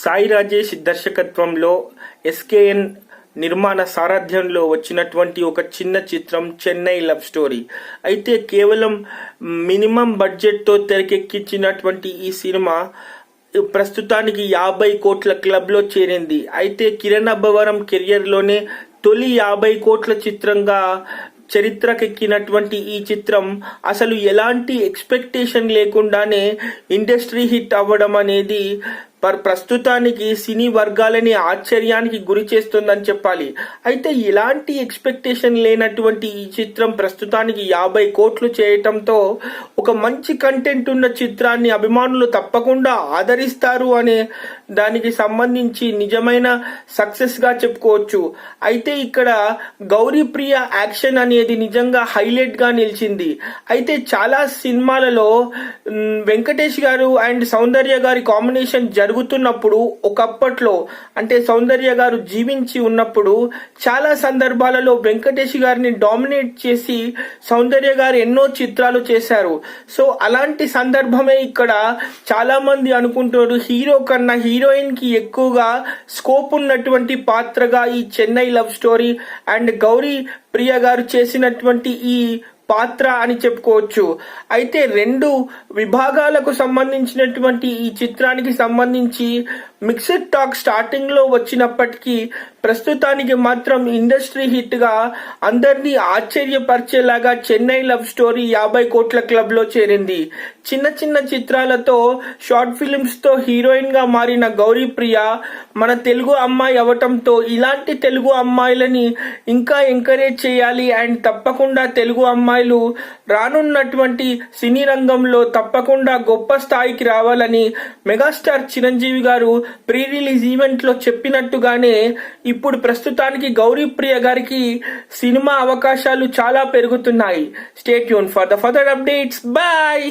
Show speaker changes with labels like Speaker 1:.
Speaker 1: సాయి రాజేష్ దర్శకత్వంలో ఎస్కేఎన్ నిర్మాణ సారథ్యంలో వచ్చినటువంటి ఒక చిన్న చిత్రం చెన్నై లవ్ స్టోరీ. అయితే కేవలం మినిమం బడ్జెట్తో తెరకెక్కించినటువంటి ఈ సినిమా ప్రస్తుతానికి 50 కోట్ల క్లబ్లో చేరింది. అయితే కిరణ్ అబ్బవరం కెరియర్లోనే తొలి 50 కోట్ల చిత్రంగా చరిత్రకెక్కినటువంటి ఈ చిత్రం అసలు ఎలాంటి ఎక్స్పెక్టేషన్ లేకుండానే ఇండస్ట్రీ హిట్ అవ్వడం అనేది ప్రస్తుతానికి సినీ వర్గాలని ఆశ్చర్యానికి గురి చేస్తుందని చెప్పాలి. అయితే ఎలాంటి ఎక్స్పెక్టేషన్ లేనటువంటి ఈ చిత్రం ప్రస్తుతానికి 50 కోట్లు చేయటంతో ఒక మంచి కంటెంట్ ఉన్న చిత్రాన్ని అభిమానులు తప్పకుండా ఆదరిస్తారు అనే దానికి సంబంధించి నిజమైన సక్సెస్ గా చెప్పుకోవచ్చు. అయితే ఇక్కడ గౌరీ ప్రియ యాక్షన్ అనేది నిజంగా హైలైట్ గా నిలిచింది. అయితే చాలా సినిమాలలో వెంకటేష్ గారు అండ్ సౌందర్య గారి కాంబినేషన్ జరుగుతున్నప్పుడు ఒకప్పట్లో అంటే సౌందర్య గారు జీవించి ఉన్నప్పుడు చాలా సందర్భాలలో వెంకటేష్ గారిని డామినేట్ చేసి సౌందర్య గారు ఎన్నో చిత్రాలు చేశారు. సో అలాంటి సందర్భమే ఇక్కడ చాలా మంది అనుకుంటారు హీరో కన్నా హీరోయిన్ కి ఎక్కువగా స్కోప్ ఉన్నటువంటి పాత్రగా ఈ Chennai love story and Gouri Priya గారు చేసినటువంటి ఈ పాత్ర అని చెప్పుకోవచ్చు. అయితే 2 విభాగాలకు సంబంధించినటువంటి ఈ చిత్రానికి సంబంధించి మిక్స్డ్ టాక్ స్టార్టింగ్ లో వచ్చినప్పటికీ ప్రస్తుతానికి మాత్రం ఇండస్ట్రీ హిట్ గా అందరినీ ఆశ్చర్యపరిచేలాగా చెన్నై లవ్ స్టోరీ 50 కోట్ల క్లబ్ లో చేరింది. చిన్న చిన్న చిత్రాలతో షార్ట్ ఫిలిమ్స్ తో హీరోయిన్ గా మారిన గౌరీ ప్రియ మన తెలుగు అమ్మాయి అవటంతో ఇలాంటి తెలుగు అమ్మాయిలని ఇంకా ఎంకరేజ్ చేయాలి అండ్ తప్పకుండా తెలుగు అమ్మాయిలు రానున్నటువంటి సినీ రంగంలో తప్పకుండా గొప్ప స్థాయికి రావాలని మెగాస్టార్ చిరంజీవి గారు ప్రీ రిలీజ్ ఈవెంట్ లో చెప్పినట్టుగానే ఇప్పుడు ప్రస్తుతానికి గౌరీ ప్రియ గారికి సినిమా అవకాశాలు చాలా పెరుగుతున్నాయి. Stay tune for the further updates. Bye.